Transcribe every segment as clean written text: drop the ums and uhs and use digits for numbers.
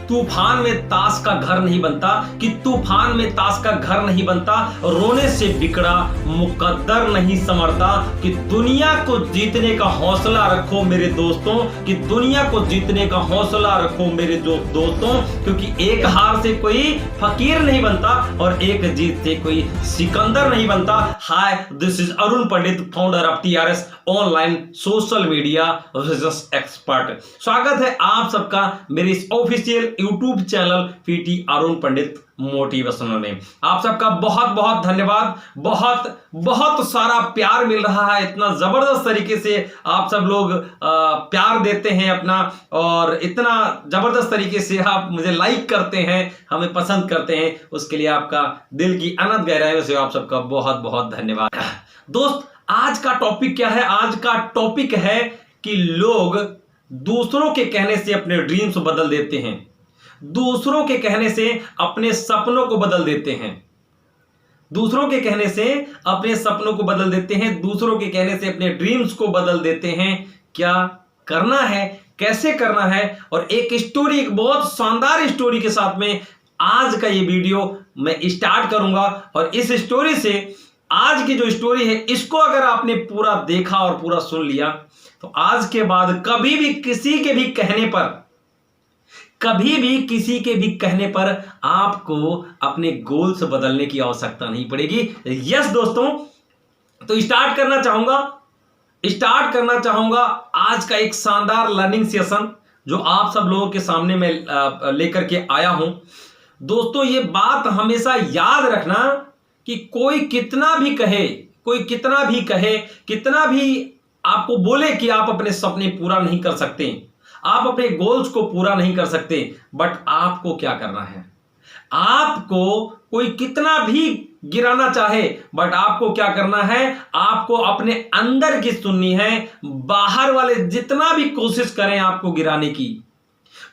तूफान में ताश का घर नहीं बनता, कि तूफान में ताश का घर नहीं बनता, रोने से बिगड़ा मुकद्दर नहीं संवरता। कि दुनिया को जीतने का हौसला रखो मेरे दोस्तों, कि दुनिया को जीतने का हौसला रखो मेरे दोस्तों, क्योंकि एक हार से कोई फकीर नहीं बनता और एक जीत से कोई सिकंदर नहीं बनता। Hi, this is Arun Pandit, founder of TRS online social media business expert. स्वागत है आप सबका मेरे इस official YouTube channel PT Arun Pandit motivation में। आप सबका बहुत बहुत धन्यवाद। बहुत बहुत सारा प्यार मिल रहा है, इतना जबरदस्त तरीके से आप सब लोग प्यार देते हैं अपना, और इतना जबरदस्त तरीके से आप मुझे लाइक करते हैं, हमें पसंद करते हैं, उसके लिए आपका दिल की अनंत गहराइयों से आप सबका बहुत बहुत धन्यवाद। दोस्त, आज का टॉपिक क्या है? आज का टॉपिक है कि लोग दूसरों के कहने से अपने ड्रीम्स बदल देते हैं, दूसरों के कहने से अपने सपनों को बदल देते हैं, दूसरों के कहने से अपने सपनों को बदल देते हैं, दूसरों के कहने से अपने ड्रीम्स को बदल देते हैं। क्या करना है, कैसे करना है, और एक स्टोरी, एक बहुत शानदार स्टोरी के साथ में आज का ये वीडियो मैं स्टार्ट करूंगा। और इस स्टोरी से, आज की जो स्टोरी है, इसको अगर आपने पूरा देखा और पूरा सुन लिया तो आज के बाद कभी भी किसी के भी कहने पर, कभी भी किसी के भी कहने पर आपको अपने गोल्स बदलने की आवश्यकता नहीं पड़ेगी। यस दोस्तों, तो स्टार्ट करना चाहूंगा आज का एक शानदार लर्निंग सेशन जो आप सब लोगों के सामने मैं लेकर के आया हूं। दोस्तों, ये बात हमेशा याद रखना कि कोई कितना भी कहे, कितना भी आपको बोले कि आप अपने सपने पूरा नहीं कर सकते, आप अपने गोल्स को पूरा नहीं कर सकते, बट आपको क्या करना है? आपको कोई कितना भी गिराना चाहे, बट आपको क्या करना है? आपको अपने अंदर की सुननी है। बाहर वाले जितना भी कोशिश करें आपको गिराने की,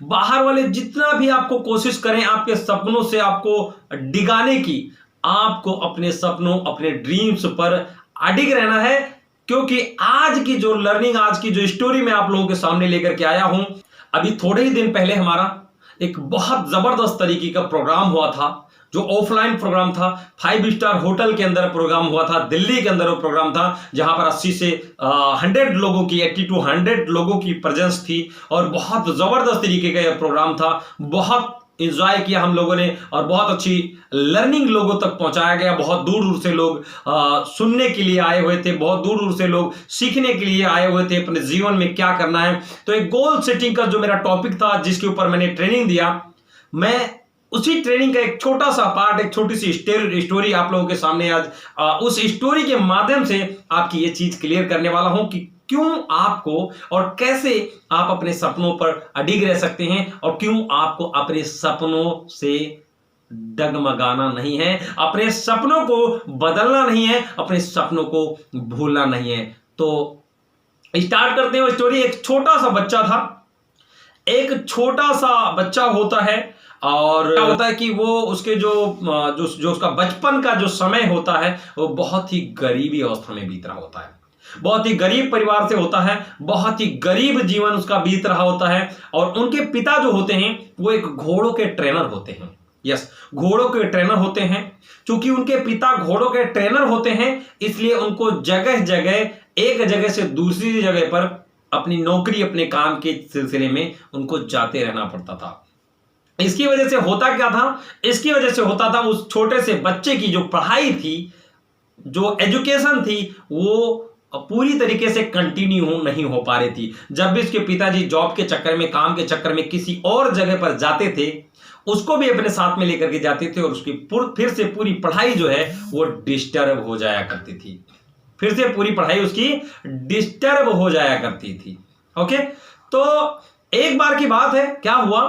बाहर वाले जितना भी आपको कोशिश करें आपके सपनों से आपको डिगाने की, आपको अपने सपनों, अपने ड्रीम्स पर अडिग रहना है। क्योंकि आज की जो लर्निंग, आज की जो स्टोरी मैं आप लोगों के सामने लेकर के आया हूं, अभी थोड़े ही दिन पहले हमारा एक बहुत जबरदस्त तरीके का प्रोग्राम हुआ था, जो ऑफलाइन प्रोग्राम था। 5 स्टार होटल के अंदर प्रोग्राम हुआ था, दिल्ली के अंदर वो प्रोग्राम था, जहां पर 80 से 100 लोगों की, 80 to 100 लोगों की प्रेजेंस थी, और बहुत जबरदस्त तरीके का यह प्रोग्राम था। बहुत एंजॉय किया हम लोगों ने, और बहुत अच्छी लर्निंग लोगों तक पहुंचाया गया। बहुत दूर दूर से लोग सुनने के लिए आए हुए थे, बहुत दूर दूर से लोग सीखने के लिए आए हुए थे, अपने जीवन में क्या करना है। तो एक गोल सेटिंग का जो मेरा टॉपिक था, जिसके ऊपर मैंने ट्रेनिंग दिया, मैं उसी ट्रेनिंग का एक छोटा सा पार्ट, एक छोटी सी स्टोरी आप लोगों के सामने आज उस स्टोरी के माध्यम से आपकी ये चीज क्लियर करने वाला हूं कि क्यों आपको और कैसे आप अपने सपनों पर अडिग रह सकते हैं, और क्यों आपको अपने सपनों से डगमगाना नहीं है, अपने सपनों को बदलना नहीं है, अपने सपनों को भूलना नहीं है। तो स्टार्ट करते हैं स्टोरी। एक छोटा सा बच्चा था, एक छोटा सा बच्चा होता है, और क्या होता है कि वो उसके जो उसका बचपन का जो समय होता है वो बहुत ही गरीबी अवस्था में बीत रहा होता है, बहुत ही गरीब परिवार से होता है, बहुत ही गरीब जीवन उसका बीत रहा होता है। और उनके पिता जो होते हैं वो एक घोड़ों के ट्रेनर होते हैं। यस, घोड़ों के ट्रेनर होते हैं। क्योंकि उनके पिता घोड़ों के ट्रेनर होते हैं, इसलिए उनको जगह जगह, एक जगह से दूसरी जगह पर अपनी नौकरी, अपने काम के सिलसिले में उनको जाते रहना पड़ता था। इसकी वजह से होता क्या था? इसकी वजह से होता था उस छोटे से बच्चे की जो पढ़ाई थी, जो एजुकेशन थी, वो पूरी तरीके से कंटिन्यू नहीं हो पा रही थी। जब भी उसके पिताजी जॉब के चक्कर में, काम के चक्कर में किसी और जगह पर जाते थे, उसको भी अपने साथ में लेकर के जाते थे, और उसकी फिर से पूरी पढ़ाई जो है वो डिस्टर्ब हो जाया करती थी। फिर से पूरी पढ़ाई उसकी डिस्टर्ब हो जाया करती थी। ओके, तो एक बार की बात है, क्या हुआ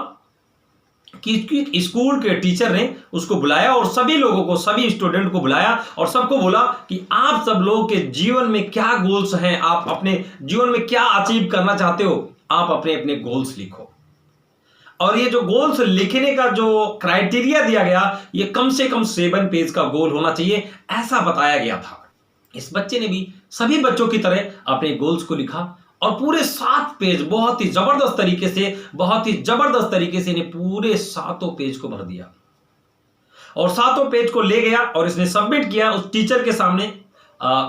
कि स्कूल के टीचर ने उसको बुलाया, और सभी लोगों को, सभी स्टूडेंट को बुलाया, और सबको बोला कि आप सब लोगों के जीवन में क्या गोल्स हैं, आप अपने जीवन में क्या अचीव करना चाहते हो, आप अपने अपने गोल्स लिखो। और ये जो गोल्स लिखने का जो क्राइटेरिया दिया गया, ये कम से कम 7 पेज का गोल होना चाहिए, ऐसा बताया गया था। इस बच्चे ने भी सभी बच्चों की तरह अपने गोल्स को लिखा, और पूरे 7 पेज बहुत ही जबरदस्त तरीके से इन्हें पूरे 7 पेज को भर दिया और 7 पेज को ले गया और इसने सबमिट किया उस टीचर के सामने।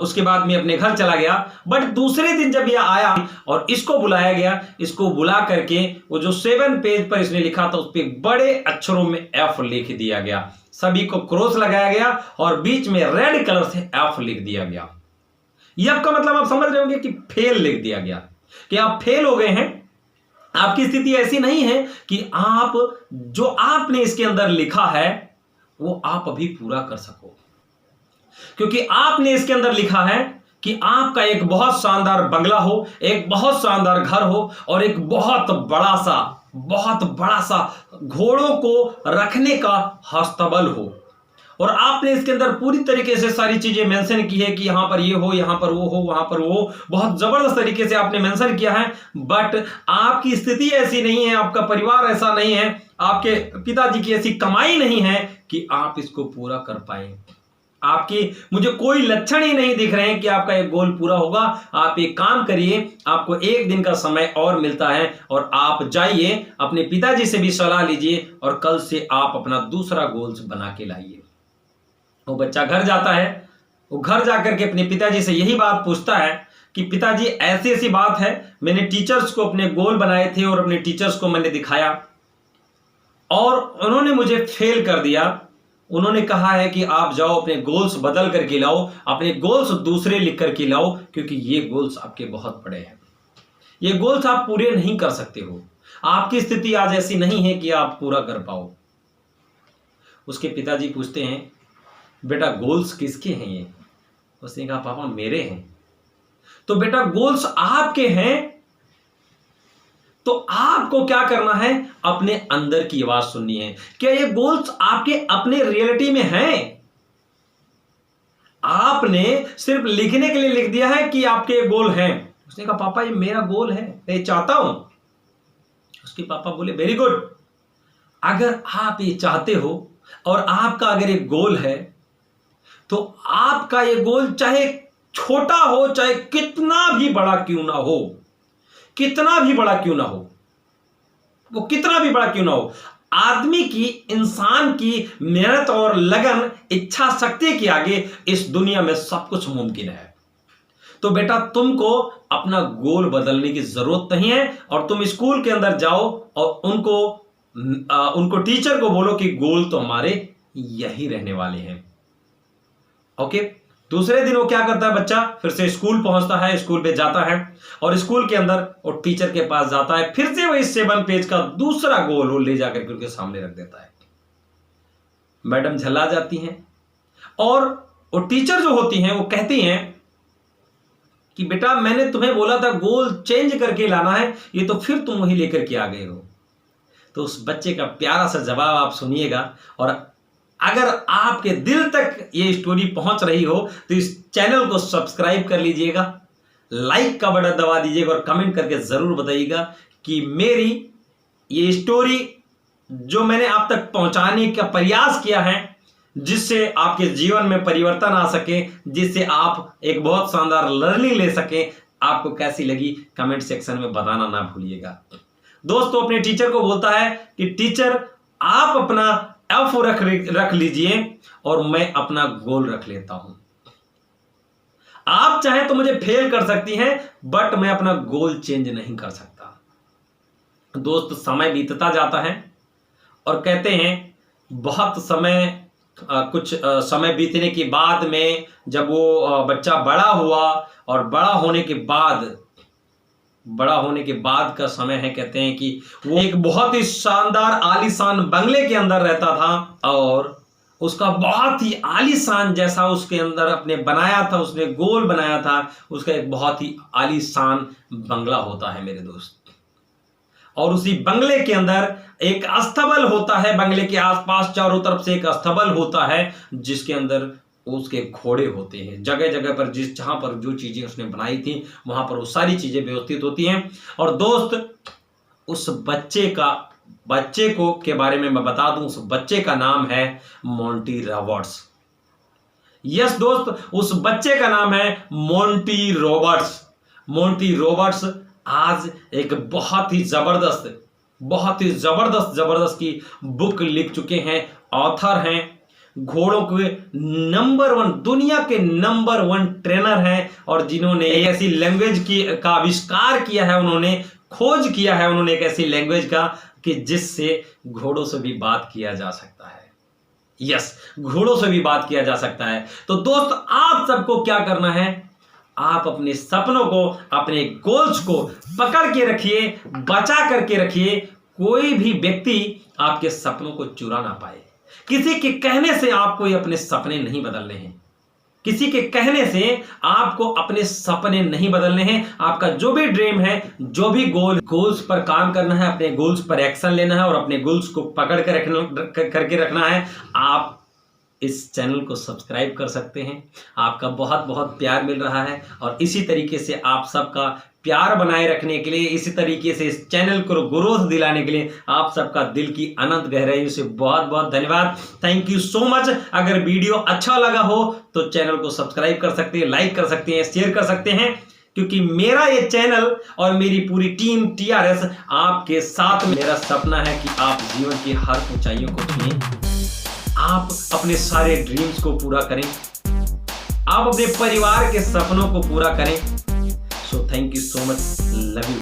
उसके बाद मैं अपने घर चला गया। बट दूसरे दिन जब यह आया और इसको बुलाया गया, इसको बुला करके वो जो 7 पेज पर इसने लिखा था उस पर बड़े अक्षरों में F लिख दिया गया, सभी को क्रॉस लगाया गया और बीच में रेड कलर से F लिख दिया गया। यह का मतलब आप समझ रहे होंगे कि फेल लिख दिया गया, कि आप फेल हो गए हैं। आपकी स्थिति ऐसी नहीं है कि आप जो आपने इसके अंदर लिखा है वो आप अभी पूरा कर सको, क्योंकि आपने इसके अंदर लिखा है कि आपका एक बहुत शानदार बंगला हो, एक बहुत शानदार घर हो और एक बहुत बड़ा सा घोड़ों को रखने का हस्तबल हो। और आपने इसके अंदर पूरी तरीके से सारी चीजें मेंशन की है कि यहां पर ये हो, यहां पर वो हो, वहां पर वो हो, बहुत जबरदस्त तरीके से आपने मेंशन किया है। बट आपकी स्थिति ऐसी नहीं है, आपका परिवार ऐसा नहीं है, आपके पिताजी की ऐसी कमाई नहीं है कि आप इसको पूरा कर पाए। आपकी मुझे कोई लक्षण ही नहीं दिख रहे हैं कि आपका एक गोल पूरा होगा। आप एक काम करिए, आपको 1 दिन का समय और मिलता है और आप जाइए अपने पिताजी से भी सलाह लीजिए और कल से आप अपना दूसरा गोल्स बना के लाइए। वो बच्चा घर जाता है, वो घर जाकर के अपने पिताजी से यही बात पूछता है कि पिताजी ऐसी ऐसी बात है, मैंने टीचर्स को अपने गोल बनाए थे और अपने टीचर्स को मैंने दिखाया और उन्होंने मुझे फेल कर दिया। उन्होंने कहा है कि आप जाओ अपने गोल्स बदल करके लाओ, अपने गोल्स दूसरे लिख करके लाओ, क्योंकि ये गोल्स आपके बहुत बड़े हैं, ये गोल्स आप पूरे नहीं कर सकते हो, आपकी स्थिति आज ऐसी नहीं है कि आप पूरा कर पाओ। उसके पिताजी पूछते हैं बेटा गोल्स किसके हैं ये? उसने कहा पापा मेरे हैं। तो बेटा गोल्स आपके हैं तो आपको क्या करना है, अपने अंदर की आवाज सुननी है। क्या ये गोल्स आपके अपने रियलिटी में हैं? आपने सिर्फ लिखने के लिए लिख दिया है कि आपके गोल हैं। उसने कहा पापा ये मेरा गोल है, मैं चाहता हूं। उसके पापा बोले वेरी गुड, अगर आप ये चाहते हो और आपका अगर एक गोल है तो आपका ये गोल चाहे छोटा हो, चाहे कितना भी बड़ा क्यों ना हो, कितना भी बड़ा क्यों ना हो, वो कितना भी बड़ा क्यों ना हो, आदमी की, इंसान की मेहनत और लगन, इच्छा शक्ति के आगे इस दुनिया में सब कुछ मुमकिन है। तो बेटा तुमको अपना गोल बदलने की जरूरत नहीं है और तुम स्कूल के अंदर जाओ और उनको टीचर को बोलो कि गोल तो हमारे यही रहने वाले हैं। ओके, दूसरे दिन वो क्या करता है बच्चा, फिर से स्कूल पहुंचता है, स्कूल पे जाता है और स्कूल के अंदर वो टीचर के पास जाता है, फिर से वही 7 पेज का दूसरा गोल वो ले जाकर के उनके सामने रख देता है। मैडम झल्ला जाती हैं और वो टीचर जो होती हैं वो कहती हैं कि बेटा मैंने तुम्हें बोला था गोल चेंज करके लाना है, ये तो फिर तुम वही लेकर के आ गए हो। तो उस बच्चे का प्यारा सा जवाब आप सुनिएगा और अगर आपके दिल तक ये स्टोरी पहुंच रही हो तो इस चैनल को सब्सक्राइब कर लीजिएगा, लाइक का बटन दबा दीजिएगा और कमेंट करके जरूर बताइएगा कि मेरी ये स्टोरी जो मैंने आप तक पहुंचाने का प्रयास किया है, जिससे आपके जीवन में परिवर्तन आ सके, जिससे आप एक बहुत शानदार लर्निंग ले सके, आपको कैसी लगी कमेंट सेक्शन में बताना ना भूलिएगा। दोस्तों अपने टीचर को बोलता है कि टीचर आप अपना F रख लीजिए और मैं अपना गोल रख लेता हूं। आप चाहें तो मुझे फेल कर सकती हैं बट मैं अपना गोल चेंज नहीं कर सकता। दोस्त समय बीतता जाता है और कहते हैं बहुत समय कुछ समय बीतने के बाद में जब वो बच्चा बड़ा हुआ और बड़ा होने के बाद का समय है, कहते हैं कि वो एक बहुत ही शानदार आलीशान बंगले के अंदर रहता था और उसका बहुत ही आलीशान जैसा उसके अंदर अपने बनाया था, उसने गोल बनाया था, उसका एक बहुत ही आलीशान बंगला होता है मेरे दोस्त। और उसी बंगले के अंदर एक अस्तबल होता है, बंगले के आसपास चारों तरफ से एक अस्तबल होता है जिसके अंदर उसके घोड़े होते हैं। जगह जगह पर जहां पर जो चीजें उसने बनाई थी वहां पर वो सारी चीजें व्यवस्थित होती हैं। और दोस्त उस बच्चे को के बारे में मैं बता दूं, उस बच्चे का नाम है मोंटी रॉबर्ट्स। यस दोस्त, उस बच्चे का नाम है मोंटी रॉबर्ट्स। मोंटी रॉबर्ट्स आज एक बहुत ही जबरदस्त की बुक लिख चुके हैं, ऑथर हैं, घोड़ों के नंबर 1, दुनिया के नंबर 1 ट्रेनर हैं, और जिन्होंने एक ऐसी लैंग्वेज का आविष्कार किया है, उन्होंने खोज किया है उन्होंने एक ऐसी लैंग्वेज का कि जिससे घोड़ों से भी बात किया जा सकता है। यस, घोड़ों से भी बात किया जा सकता है। तो दोस्त, आप सबको क्या करना है, आप अपने सपनों को, अपने गोल्स को पकड़ के रखिए, बचा करके रखिए। कोई भी व्यक्ति आपके सपनों को चुरा ना पाए। किसी के कहने से आपको अपने सपने नहीं बदलने हैं। किसी के कहने से आपको अपने सपने नहीं बदलने हैं। आपका जो भी ड्रीम है, जो भी गोल्स पर काम करना है, अपने गोल्स पर एक्शन लेना है और अपने गोल्स को पकड़ करके रखना है। आप इस चैनल को सब्सक्राइब कर सकते हैं। आपका बहुत बहुत प्यार मिल रहा है, और इसी तरीके से आप सबका प्यार बनाए रखने के लिए, इसी तरीके से इस चैनल को ग्रोथ दिलाने के लिए आप सबका दिल की अनंत गहराइयों से बहुत बहुत धन्यवाद। Thank you so much. अगर वीडियो अच्छा लगा हो तो चैनल को सब्सक्राइब कर सकते हैं, लाइक कर सकते हैं, शेयर कर सकते हैं, क्योंकि मेरा ये चैनल और मेरी पूरी टीम TRS आपके साथ। मेरा सपना है कि आप जीवन की हर ऊंचाइयों को छुएं, आप अपने सारे ड्रीम्स को पूरा करें, आप अपने परिवार के सपनों को पूरा करें। So thank you so much, love you.